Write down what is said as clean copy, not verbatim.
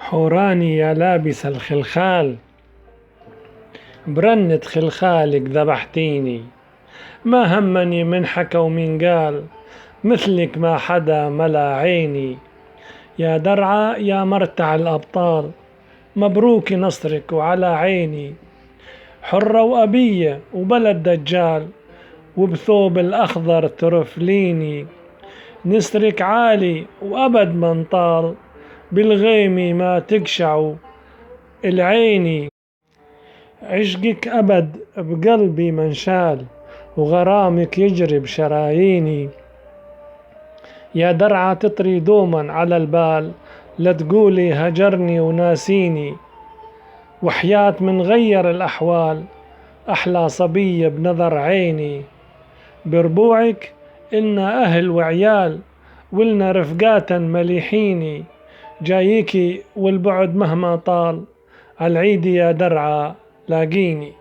حوراني يا لابس الخلخال، برنة خلخالك ذبحتيني. ما همني من حكى ومن قال، مثلك ما حدا ملا عيني. يا درعا يا مرتع الأبطال، مبروك نصرك وعلى عيني. حرة وأبية وبلد دجال، وبثوب الأخضر ترفليني. نسرك عالي وأبد من طال، بالغيمي ما تقشعوا العيني. عشقك أبد بقلبي منشال، وغرامك يجري بشراييني. يا درعا تطري دوما على البال، لا تقولي هجرني وناسيني. وحياة من غير الأحوال، أحلى صبية بنظر عيني. بربوعك إلنا أهل وعيال، ولنا رفقاتا مليحيني. جاييكي والبعد مهما طال، عالعيد يا درعا لاقيني.